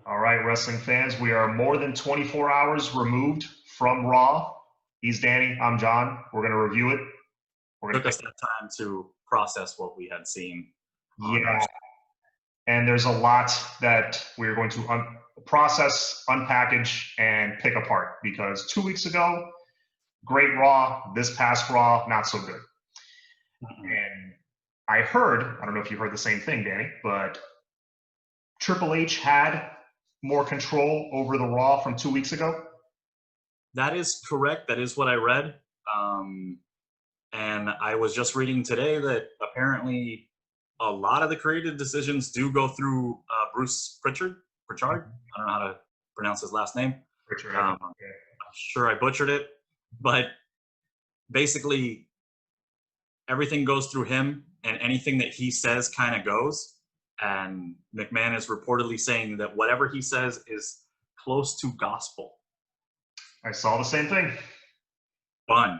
All right, wrestling fans, we are more than 24 hours removed from Raw. He's Danny, I'm John. We're going to review it. We're going Took to us that time to process what we had seen on our. yeah, and there's a lot that we're going to process, unpackage, and pick apart because 2 weeks ago, great Raw. This past Raw, not so good. And I heard, I don't know if you heard the same thing, Danny, but Triple H had more control over the Raw from 2 weeks ago. That is correct. That is what I read. And I was just reading today that apparently a lot of the creative decisions do go through Bruce Pritchard. Pritchard. I don't know how to pronounce his last name. Richard, I'm sure I butchered it, but basically everything goes through him, and anything that he says kind of goes. And McMahon is reportedly saying that whatever he says is close to gospel. I saw the same thing. Fun.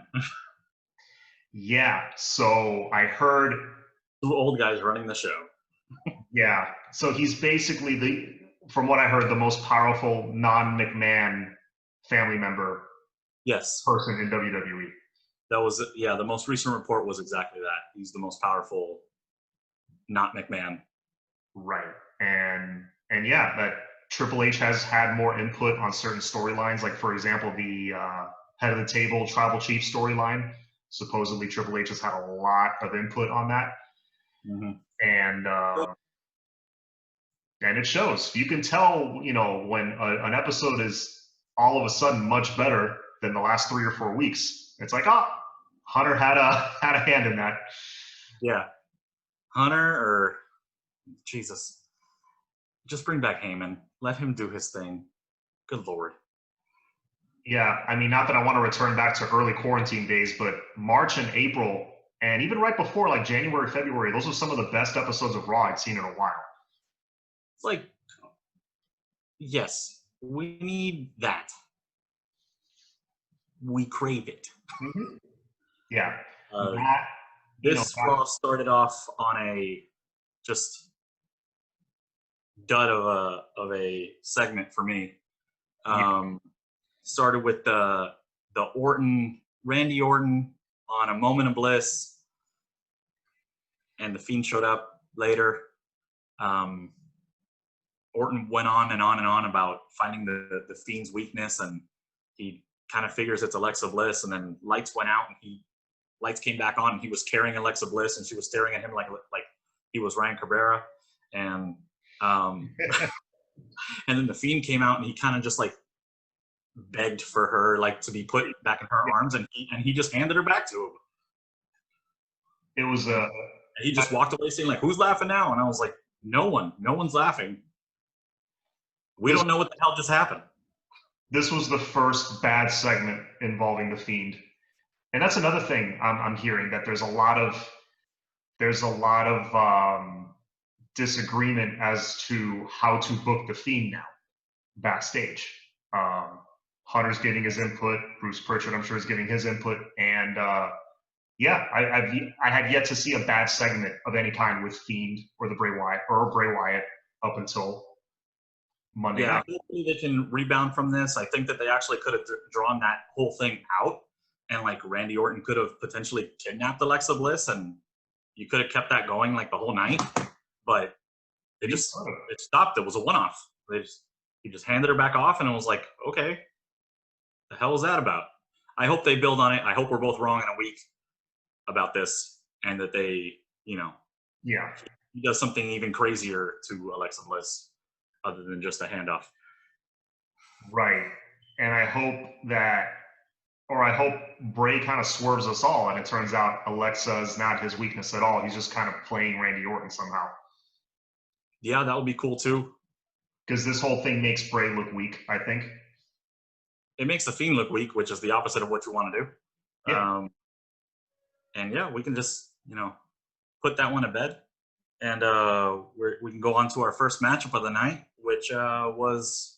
Yeah, so I heard. Two old guys running the show. Yeah, so he's basically from what I heard, the most powerful non-McMahon family member Yes, person in WWE. that was the most recent report was exactly that. He's the most powerful, not McMahon. Right, and yeah, that Triple H has had more input on certain storylines, like for example, the head of the table tribal chief storyline. Supposedly, Triple H has had a lot of input on that, and it shows. You can tell, when an episode is all of a sudden much better than the last 3 or 4 weeks. It's like, oh, Hunter had a hand in that. Yeah, Hunter or Jesus, just bring back Heyman. Let him do his thing. Good Lord. Yeah, I mean, not that I want to return back to early quarantine days, but March and April, and even right before, like January, February, those are some of the best episodes of Raw I'd seen in a while. It's like, yes, we need that. We crave it. Mm-hmm. Yeah. This Raw started off on a just dud of a segment for me. Started with the Randy Orton on a moment of bliss, and the Fiend showed up later. Orton went on and on and on about finding the Fiend's weakness, and he kind of figures it's Alexa Bliss, and then lights went out, and lights came back on, and he was carrying Alexa Bliss, and she was staring at him like he was Ryan Cabrera, and and then the Fiend came out, and he kind of just like begged for her to be put back in her arms, and he just handed her back to him. It was he just walked away saying like, "Who's laughing now?" And I was like, "No one's laughing. We don't know what the hell just happened." This was the first bad segment involving the Fiend, and that's another thing I'm hearing, that there's a lot of disagreement as to how to book the Fiend now backstage. Hunter's getting his input. Bruce Pritchard, I'm sure, is giving his input, and I had yet to see a bad segment of any kind with Fiend or Bray Wyatt up until Monday night. Hopefully they can rebound from this. I think that they actually could have drawn that whole thing out, and like Randy Orton could have potentially kidnapped Alexa Bliss, and you could have kept that going like the whole night. But it stopped. It was a one-off. He just handed her back off, and it was like, okay, the hell is that about? I hope they build on it. I hope we're both wrong in a week about this, and that they, he does something even crazier to Alexa Bliss other than just a handoff. Right. And I hope Bray kind of swerves us all, and it turns out Alexa is not his weakness at all. He's just kind of playing Randy Orton somehow. Yeah, that would be cool too. Because this whole thing makes Bray look weak, I think. It makes the Fiend look weak, which is the opposite of what you want to do. Yeah. And yeah, we can just, put that one to bed. And we can go on to our first matchup of the night, which was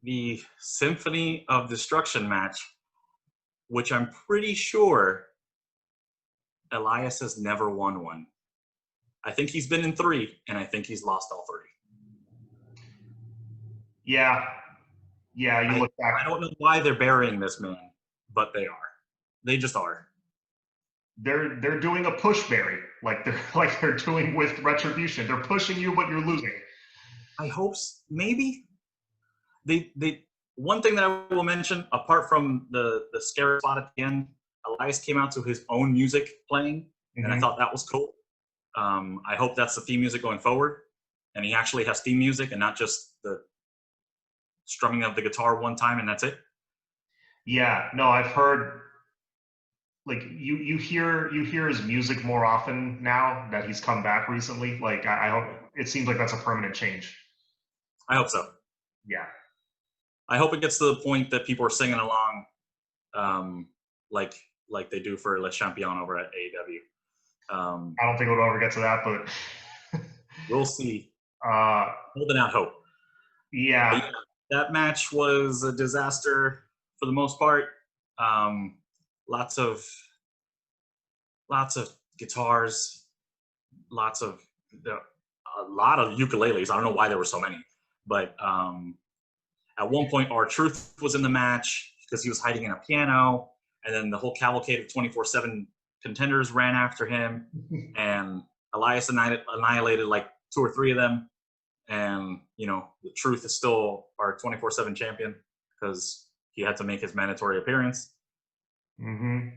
the Symphony of Destruction match, which I'm pretty sure Elias has never won one. I think he's been in 3, and I think he's lost all 3. Yeah, yeah. You look I back. don't know why they're burying this man, but they are. They just are. They're doing a push berry, like they're like they're doing with Retribution. They're pushing you, but you're losing. I hope maybe they one thing that I will mention apart from the scary spot at the end, Elias came out to his own music playing, and I Hmm. thought that was cool. I hope that's the theme music going forward, and he actually has theme music and not just the strumming of the guitar one time and that's it. Yeah, no, I've heard like you hear his music more often now that he's come back recently. Like I hope it seems like that's a permanent change. I hope so. Yeah, I hope it gets to the point that people are singing along, um, like like they do for Le Champion over at AEW. I don't think it'll ever get to that, but We'll see. uh, Holding out hope. But yeah. yeah, that match was a disaster for the most part. Um, lots of lots of guitars, lots of a lot of ukuleles. I don't know why there were so many, but at one point, R-Truth was in the match because he was hiding in a piano, and then the whole cavalcade of 24/7 contenders ran after him, and Elias annihilated like two or three of them. And the Truth is still our 24/7 champion because he had to make his mandatory appearance. Hmm.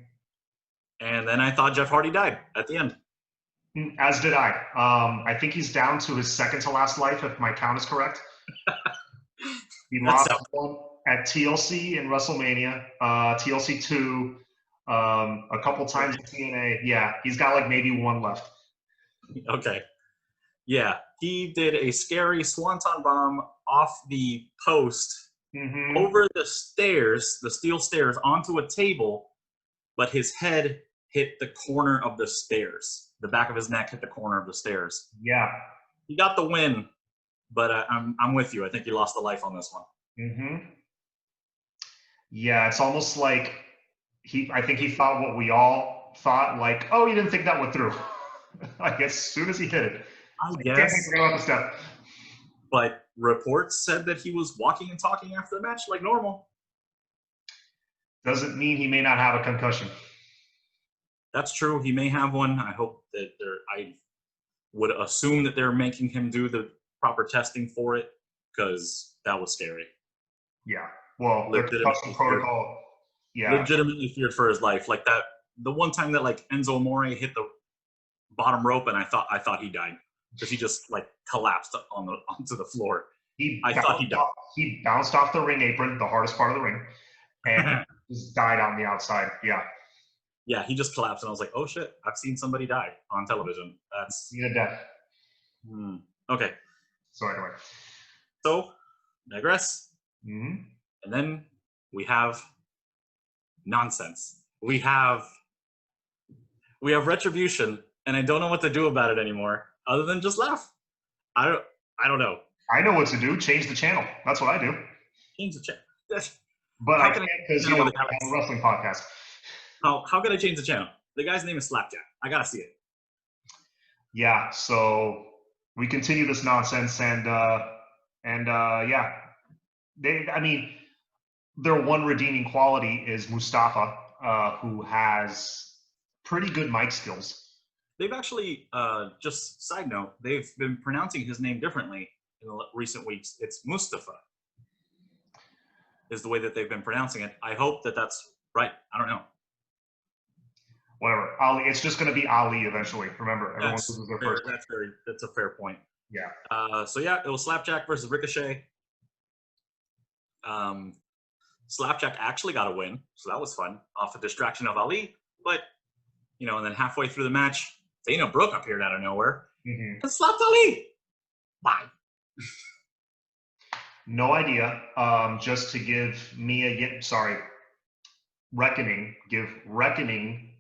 And then I thought Jeff Hardy died at the end. As did I. I think he's down to his second to last life, if my count is correct. He That lost sounds one at TLC in WrestleMania, TLC 2, a couple times at TNA. Yeah, he's got like maybe one left. okay. Yeah, he did a scary swanton bomb off the post Hmm. over the stairs, the steel stairs, onto a table, but his head hit the corner of the stairs. The back of his neck hit the corner of the stairs. Yeah. He got the win, but I'm with you. I think he lost the life on this one. Hmm. Yeah, it's almost like I think he thought what we all thought, like, oh, you didn't think that went through. Like as soon as he hit it, I it's like, damn, I guess, forgot about the step. but reports said that he was walking and talking after the match like normal. Doesn't mean he may not have a concussion. That's true. He may have one. I hope that I would assume that they're making him do the proper testing for it because that was scary. Yeah. Well, the concussion Legitimately feared, protocol. Yeah. legitimately feared for his life. Like that, the one time that like Enzo Amore hit the bottom rope, and I thought he died because he just like collapsed onto the floor. I thought he died. He bounced off the ring apron, the hardest part of the ring, and just died on the outside. Yeah. Yeah, he just collapsed, and I was like, "Oh shit! I've seen somebody die on television." That's Scene of death. okay. So anyway. So digress, Hmm. and then we have nonsense. We have retribution, and I don't know what to do about it anymore, other than just laugh. I don't know. I know what to do. Change the channel. That's what I do. Change the channel. But I How can't can I change the because channel with we Alex? have a wrestling podcast. How can I change the channel? The guy's name is Slapjack. I gotta see it. Yeah. So we continue this nonsense, and yeah, I mean, their one redeeming quality is Mustafa, who has pretty good mic skills. They've actually, just side note, they've been pronouncing his name differently in the recent weeks. It's Mustafa, is the way that they've been pronouncing it. I hope that that's right. I don't know. Whatever. Ali. It's just going to be Ali eventually. Remember, everyone loses their first. That's a fair point. Yeah. So yeah, it was Slapjack versus Ricochet. Slapjack actually got a win, so that was fun off a distraction of Ali. But and then halfway through the match, Dana Brooke appeared out of nowhere Hmm. and slapped Ali. Why? No idea. Just to give Mia, sorry, give Reckoning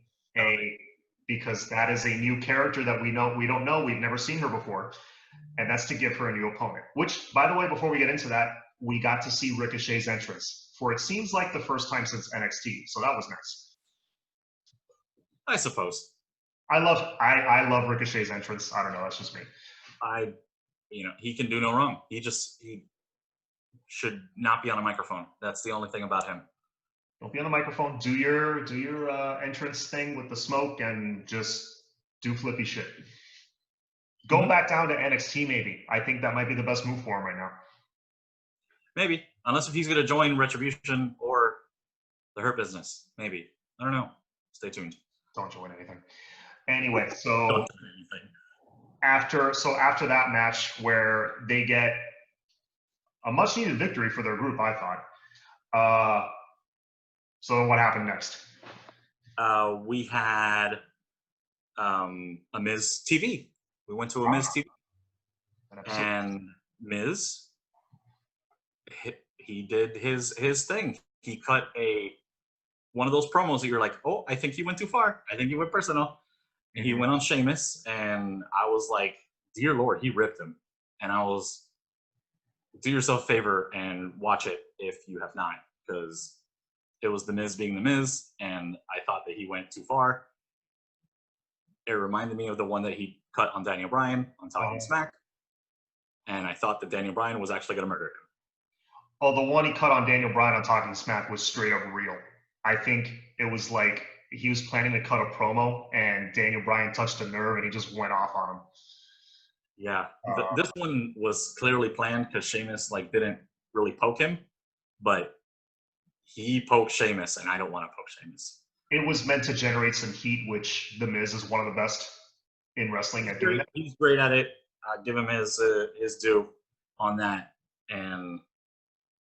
because that is a new character that we don't know. We've never seen her before, and that's to give her a new opponent. Which, by the way, before we get into that, we got to see Ricochet's entrance for it seems like the first time since NXT, so that was nice. I suppose. I love Ricochet's entrance. I don't know, that's just me. He can do no wrong. should not be on a microphone. That's the only thing about him. Don't be on the microphone. Do your entrance thing with the smoke and just do flippy shit. Go back down to NXT maybe. I think that might be the best move for him right now. Maybe, unless if he's going to join Retribution or the Hurt Business. Maybe. I don't know. Stay tuned. Don't join anything. Anyway, so Don't join anything. after that match where they get a much needed victory for their group, I thought. So what happened next? We had a Miz TV. We went to a Miz TV, and Miz, he did his thing. He cut one of those promos that you're like, oh, I think he went too far. I think he went personal. And he went on Sheamus, and I was like, dear Lord, he ripped him. And I was, do yourself a favor and watch it if you have not, because it was The Miz being The Miz, and I thought that he went too far. It reminded me of the one that he cut on Daniel Bryan on Talking Smack, and I thought that Daniel Bryan was actually going to murder him. Oh, the one he cut on Daniel Bryan on Talking Smack was straight up real. I think it was like he was planning to cut a promo, and Daniel Bryan touched a nerve, and he just went off on him. Yeah, this one was clearly planned because Sheamus didn't really poke him, but he poked Sheamus, and I don't want to poke Sheamus. It was meant to generate some heat, which The Miz is one of the best in wrestling at doing that. He's great at it. Give him his due on that, and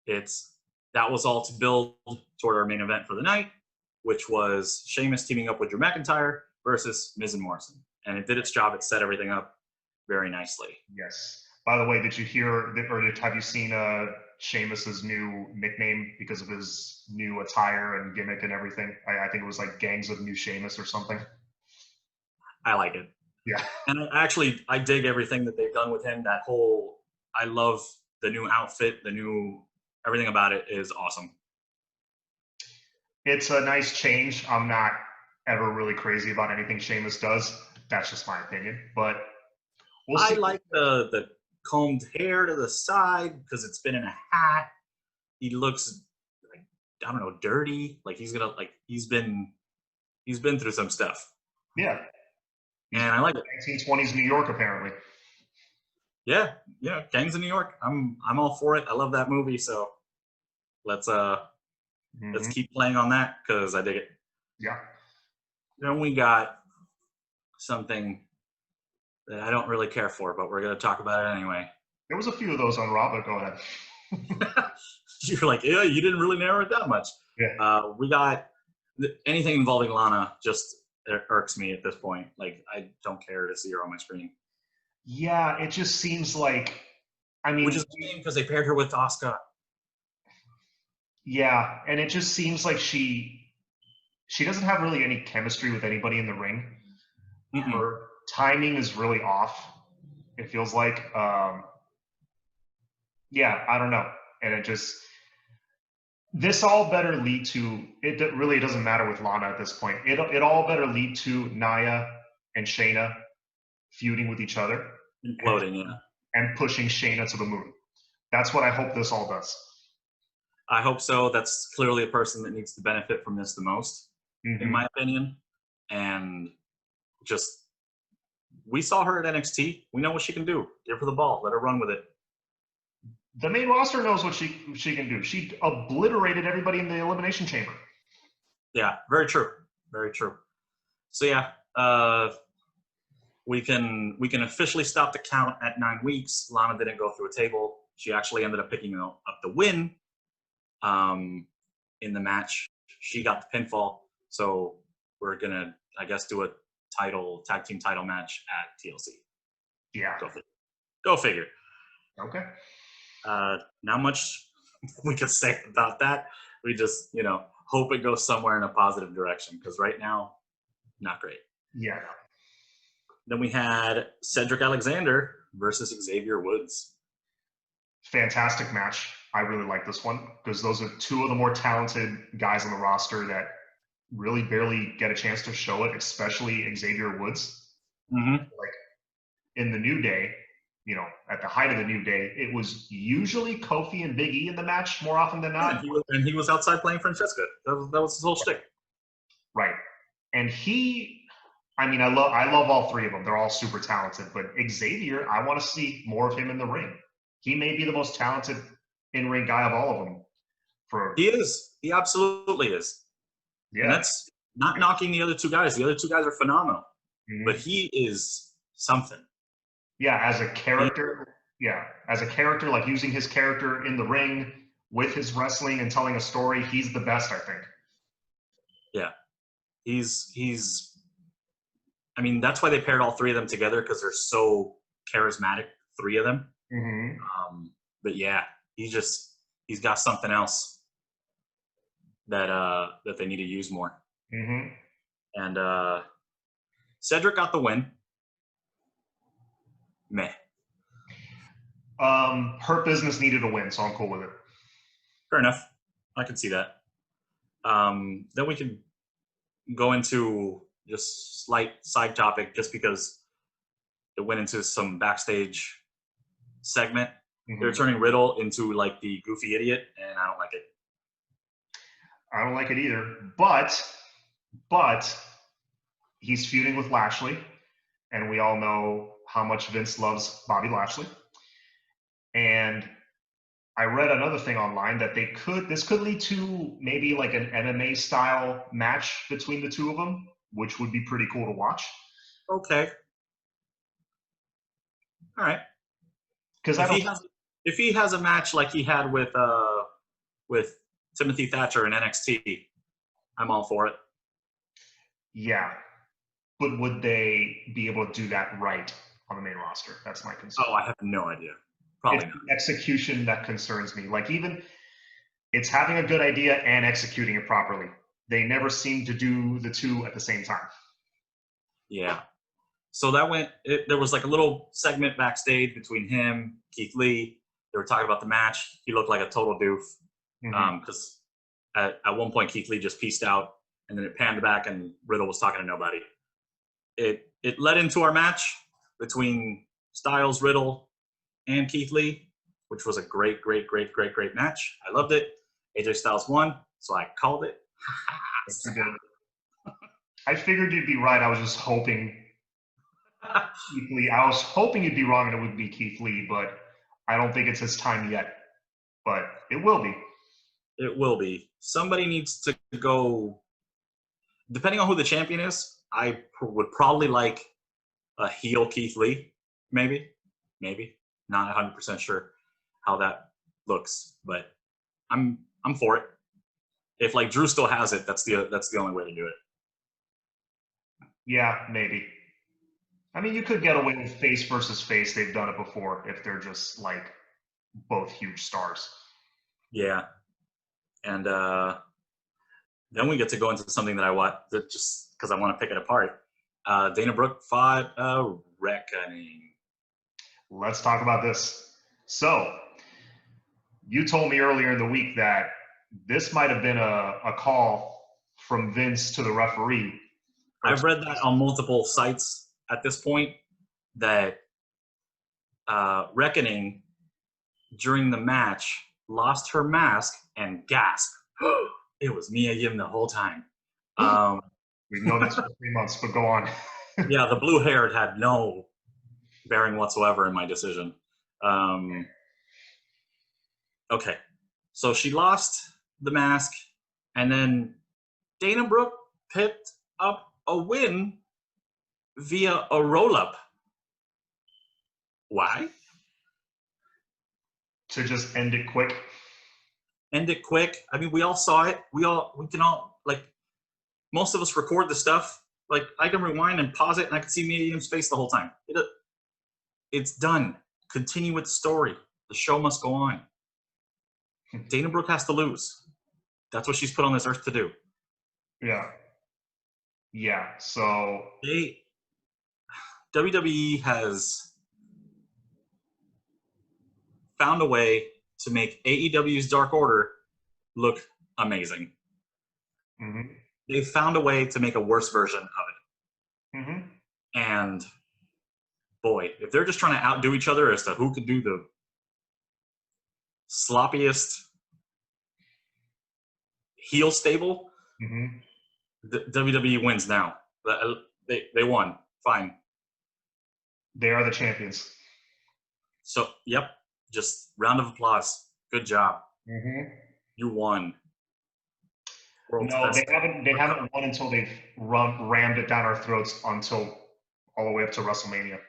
that was all to build toward our main event for the night, which was Sheamus teaming up with Drew McIntyre versus Miz and Morrison, and it did its job. It set everything up very nicely. Yes. By the way, did you hear, or have you seen Sheamus's new nickname because of his new attire and gimmick and everything? I think it was like Gangs of New Sheamus or something. I like it. Yeah. And I dig everything that they've done with him. I love the new outfit, everything about it is awesome. It's a nice change. I'm not ever really crazy about anything Sheamus does. That's just my opinion, but we'll see. I like the combed hair to the side because it's been in a hat. He looks like, I don't know, dirty. Like he's been through some stuff. Yeah. And I like it. 1920s New York, apparently. Yeah, Gangs of New York. I'm all for it. I love that movie, so let's keep playing on that because I dig it. Yeah. Then we got something that I don't really care for, but we're going to talk about it anyway. There was a few of those on Raw, but go ahead. You're like, yeah, you didn't really narrow it down much. Yeah. We got anything involving Lana just irks me at this point. Like, I don't care to see her on my screen. Yeah, it just seems like, which is because they paired her with Asuka. Yeah, and it just seems like she doesn't have really any chemistry with anybody in the ring. Mm-mm. Her timing is really off. It feels like, yeah, I don't know. And this all better lead to, it really doesn't matter with Lana at this point. It all better lead to Nia and Shayna feuding with each other. Imploding, yeah. And pushing Shayna to the moon. That's what I hope this all does. I hope so. That's clearly a person that needs to benefit from this the most, in my opinion. And we saw her at NXT. We know what she can do. Give her the ball. Let her run with it. The main roster knows what she can do. She obliterated everybody in the Elimination Chamber. Yeah, very true. Very true. So yeah, we can officially stop the count at 9 weeks. Lana didn't go through a table. She actually ended up picking up the win in the match. She got the pinfall. So we're gonna, I guess, do a tag team title match at TLC. Yeah. Go figure. Okay. Not much we could say about that. We just, hope it goes somewhere in a positive direction because right now, not great. Yeah. Then we had Cedric Alexander versus Xavier Woods. Fantastic match. I really like this one because those are two of the more talented guys on the roster that really barely get a chance to show it, especially Xavier Woods. Mm-hmm. Like in the New Day, at the height of the New Day, it was usually Kofi and Big E in the match more often than not. And he was outside playing Francesca. That was his whole shtick. Right. And I love all three of them. They're all super talented. But Xavier, I want to see more of him in the ring. He may be the most talented in-ring guy of all of them. He is. He absolutely is. Yeah. And that's not knocking the other two guys. The other two guys are phenomenal. Mm-hmm. But he is something. Yeah, as a character. Yeah, as a character, like using his character in the ring with his wrestling and telling a story, he's the best, I think. Yeah. I mean, that's why they paired all three of them together, because they're so charismatic, three of them. Mm-hmm. But yeah, he's got something else that they need to use more. Mm-hmm. And Cedric got the win. Meh. Hurt Business needed a win, so I'm cool with it. Fair enough. I can see that. Then we can go into just slight side topic, just because it went into some backstage segment. Mm-hmm. They're turning Riddle into like the goofy idiot, and I don't like it. I don't like it either. But he's feuding with Lashley, and we all know how much Vince loves Bobby Lashley. And I read another thing online that this could lead to maybe like an MMA style match between the two of them, which would be pretty cool to watch. Okay. All right. Because if he has a match like he had with Timothy Thatcher in NXT, I'm all for it. Yeah. But would they be able to do that right on the main roster? That's my concern. Oh, I have no idea. Probably it's not. The execution that concerns me. Like, even it's having a good idea and executing it properly. They never seem to do the two at the same time. Yeah. So there was like a little segment backstage between him, Keith Lee. They were talking about the match. He looked like a total doof. Because at one point Keith Lee just pieced out, and then it panned back and Riddle was talking to nobody. It led into our match between Styles, Riddle, and Keith Lee, which was a great match. I loved it. AJ Styles won, so I called it. I figured you'd be right. I was just hoping Keith Lee. I was hoping you'd be wrong and it would be Keith Lee, but I don't think it's his time yet. But it will be. It will be. Somebody needs to go. Depending on who the champion is, I would probably like a heel Keith Lee, maybe. Not 100% sure how that looks, but I'm for it. If like Drew still has it, that's the only way to do it. Yeah, maybe. I mean, you could get away with face versus face. They've done it before if they're just like both huge stars. Yeah, and then we get to go into something that I want, that just because I want to pick it apart. Dana Brooke fought Reckoning. Let's talk about this. So, you told me earlier in the week that this might have been a call from Vince to the referee. I've read that on multiple sites at this point, that Reckoning, during the match, lost her mask and gasped. It was Mia Yim the whole time. We've known this for 3 months, but go on. Yeah, the blue hair had no bearing whatsoever in my decision. Okay, so she lost the mask, and then Dana Brooke picked up a win via a roll-up. Why? To just end it quick. End it quick. I mean, we all saw it. We can all, like, most of us record the stuff. Like, I can rewind and pause it, and I can see Mia Yim's face the whole time. It's done. Continue with the story. The show must go on. Dana Brooke has to lose. That's what she's put on this earth to do. Yeah. Yeah. So WWE has found a way to make AEW's Dark Order look amazing. Mm-hmm. They've found a way to make a worse version of it. Mm-hmm. And boy, if they're just trying to outdo each other as to who could do the sloppiest heel stable, Hmm. the WWE wins now. They won. Fine. They are the champions. So, yep, just round of applause. Good job. Hmm. You won. World's No, best. they haven't won until they've rammed it down our throats until all the way up to WrestleMania.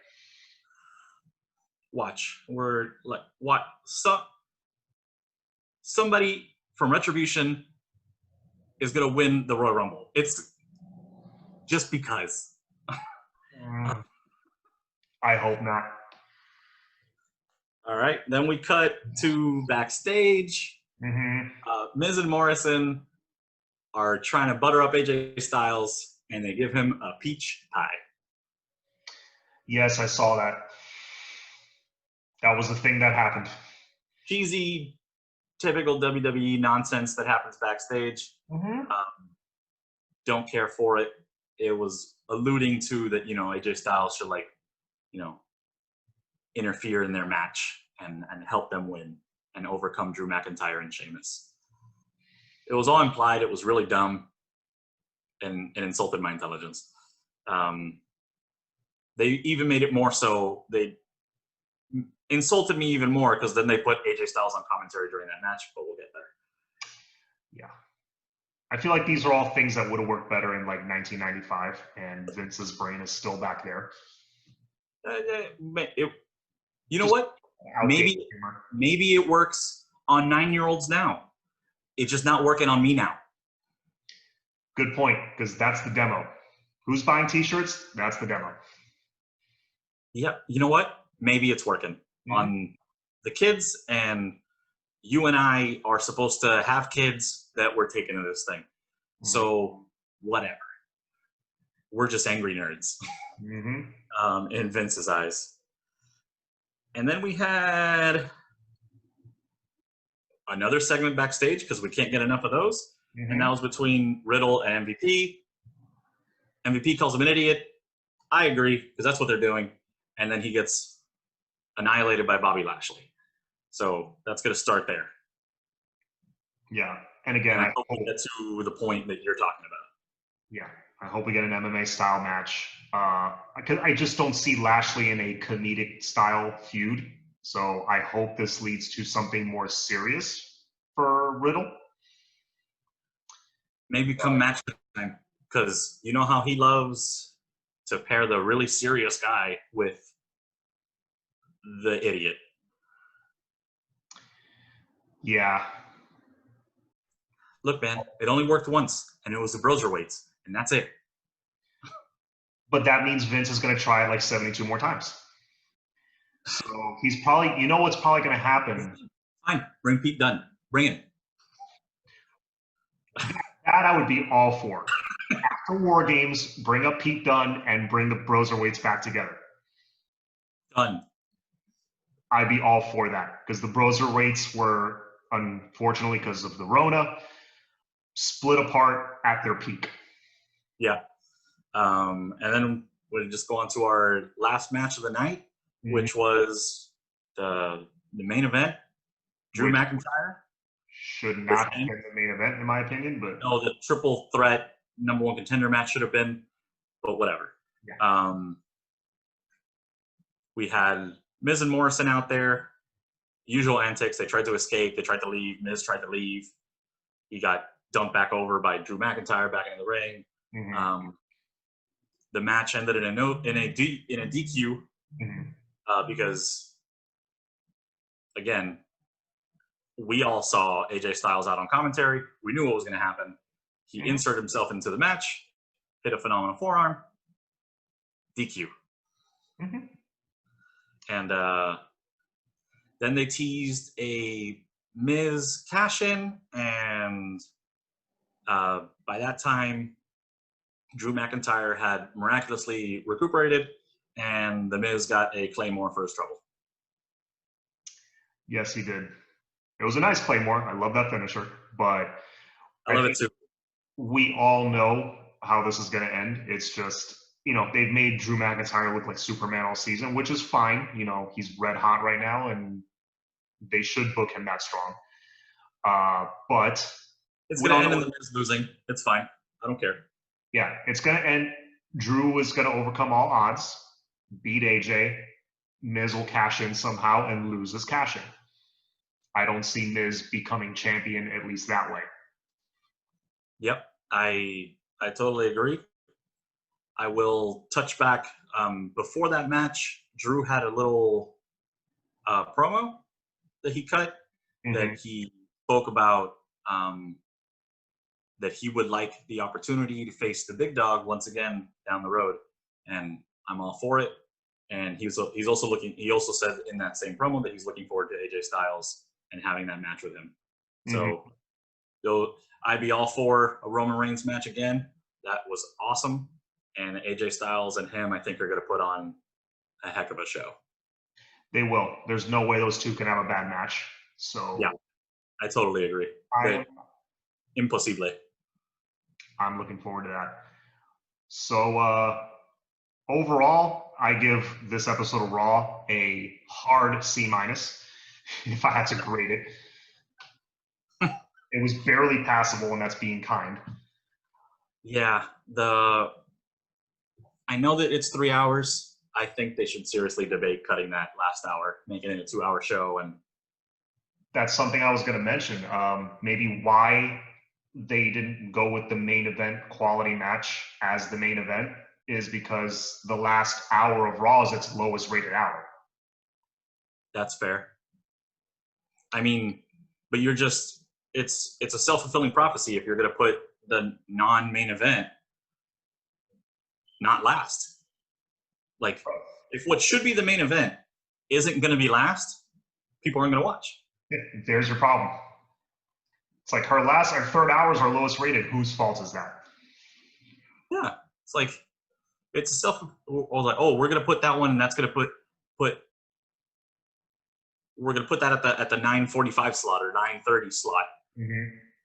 Watch. We're like, what? Somebody from Retribution is going to win the Royal Rumble. It's just because. I hope not. All right. Then we cut to backstage. Hmm. Miz and Morrison are trying to butter up AJ Styles, and they give him a peach pie. Yes, I saw that. That was the thing that happened. Cheesy, typical WWE nonsense that happens backstage. Hmm. Don't care for it. It was alluding to that, AJ Styles should, interfere in their match and help them win and overcome Drew McIntyre and Sheamus. It was all implied. It was really dumb and insulted my intelligence. They even made it more so. They insulted me even more because then they put AJ Styles on commentary during that match, but we'll get there. Yeah. I feel like these are all things that would have worked better in like 1995, and Vince's brain is still back there. You know what? Outdated humor. Maybe it works on 9-year-olds now. It's just not working on me now. Good point, because that's the demo. Who's buying T-shirts? That's the demo. Yeah, you know what? Maybe it's working on the kids, and you and I are supposed to have kids that we're taking to this thing. So whatever. We're just angry nerds in Vince's eyes. And then we had another segment backstage because we can't get enough of those. And that was between Riddle and MVP. MVP calls him an idiot. I agree, because that's what they're doing. And then he gets annihilated by Bobby Lashley. So that's going to start there. Yeah. And again, I hope we get to the point that you're talking about. Yeah. I hope we get an MMA style match. I just don't see Lashley in a comedic style feud. So I hope this leads to something more serious for Riddle. Maybe come match time, because you know how he loves to pair the really serious guy with the idiot. Yeah. Look, man, it only worked once, and it was the Broserweights, and that's it. But that means Vince is going to try it like 72 more times. So he's probably, what's probably going to happen? Fine, bring Pete Dunne. Bring it. That I would be all for. After War Games, bring up Pete Dunne and bring the Broserweights back together. Done. I'd be all for that, because the Broserweights were, unfortunately, because of the Rona, split apart at their peak. Yeah. And then we'll just go on to our last match of the night, which was the main event. Drew McIntyre. Should not have been the main event, in my opinion. But no, the triple threat number one contender match should have been, but whatever. Yeah. We had Miz and Morrison out there. Usual antics. They tried to escape. They tried to leave. Miz tried to leave. He got dumped back over by Drew McIntyre back into the ring. The match ended in a DQ because, again, we all saw AJ Styles out on commentary. We knew what was going to happen. He inserted himself into the match, hit a phenomenal forearm, DQ. And then they teased a Miz cash-in, and by that time, Drew McIntyre had miraculously recuperated, and The Miz got a Claymore for his trouble. Yes, he did. It was a nice Claymore. I love that finisher, but I love it too. We all know how this is going to end. It's just, they've made Drew McIntyre look like Superman all season, which is fine. He's red hot right now, and they should book him that strong. But It's we going all to end know. in the Miz losing. It's fine. I don't care. Yeah, it's going to end. Drew is going to overcome all odds, beat AJ. Miz will cash in somehow and lose his cash in. I don't see Miz becoming champion, at least that way. Yep, I totally agree. I will touch back. Before that match, Drew had a little promo that he cut that he spoke about that he would like the opportunity to face the big dog once again down the road, and I'm all for it. And he's also looking. He also said in that same promo that he's looking forward to AJ Styles and having that match with him. So I'd be all for a Roman Reigns match again. That was awesome. And AJ Styles and him, I think, are going to put on a heck of a show. They will. There's no way those two can have a bad match. So yeah, I totally agree. Impossible. I'm looking forward to that. So overall, I give this episode of Raw a hard C- if I had to grade it. It was barely passable, and that's being kind. Yeah, I know that it's 3 hours. I think they should seriously debate cutting that last hour, making it a 2-hour show. And that's something I was going to mention. Maybe why they didn't go with the main event quality match as the main event is because the last hour of Raw is its lowest rated hour. That's fair. I mean, but it's a self-fulfilling prophecy if you're going to put the non-main event not last. Like, if what should be the main event isn't going to be last, people aren't going to watch. There's your problem. It's like our third hour is our lowest rated. Whose fault is that? Yeah, it's like it's or like, oh, we're going to put that one, and that's going to put we're going to put that at the 9:45 slot or 9:30 slot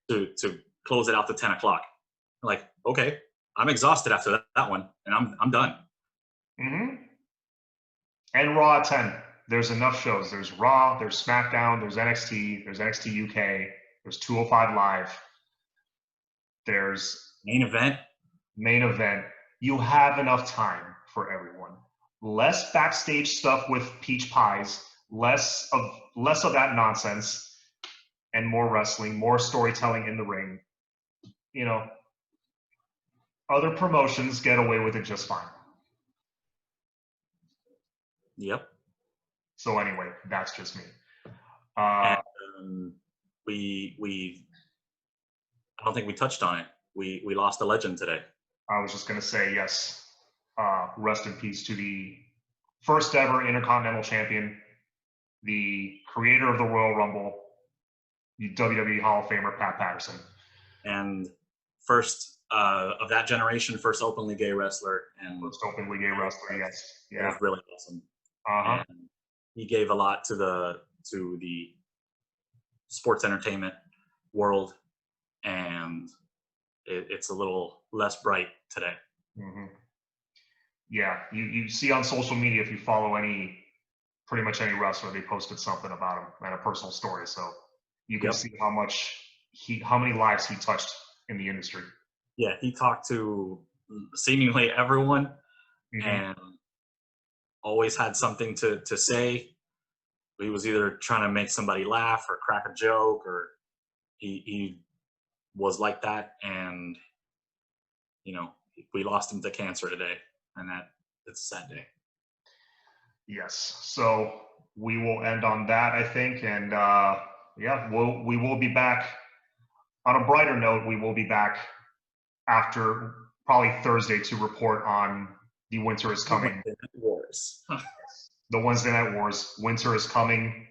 to close it out to 10 o'clock. Like, okay, I'm exhausted after that one, and I'm done. And Raw at 10. There's enough shows. There's Raw, there's SmackDown, there's NXT UK, there's 205 Live, there's main event. You have enough time for everyone. Less backstage stuff with peach pies, less of that nonsense, and more wrestling, more storytelling in the ring. Other promotions get away with it just fine. Yep. So anyway, that's just me. We I don't think we touched on it. We lost a legend today. I was just going to say, yes, rest in peace to the first ever Intercontinental Champion, the creator of the Royal Rumble, the WWE Hall of Famer, Pat Patterson. And first of that generation, first openly gay wrestler. And first openly gay wrestler, yes. Yeah. It was really awesome. And he gave a lot to the sports entertainment world, and it's a little less bright today. Yeah, you see on social media, if you follow pretty much any wrestler, they posted something about him and a personal story, so you can see how many lives he touched in the industry. Yeah, he talked to seemingly everyone, and always had something to say. He was either trying to make somebody laugh or crack a joke, or he was like that. And we lost him to cancer today, and it's a sad day. Yes, so we will end on that, I think, and we will be back on a brighter note. We will be back after probably Thursday to report on the Winter is Coming Wars. The Wednesday Night Wars. Winter is coming.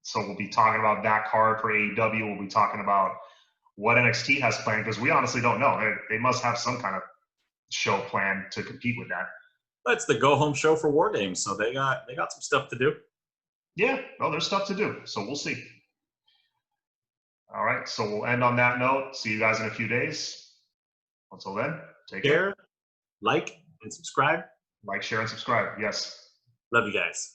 So we'll be talking about that card for AEW. We'll be talking about what NXT has planned, because we honestly don't know. They must have some kind of show plan to compete with that. That's the go-home show for War Games, so they got some stuff to do. Yeah, well, there's stuff to do, so we'll see. All right, so we'll end on that note. See you guys in a few days. Until then, take care. Like, and subscribe. Like, share, and subscribe. Yes. Love you guys.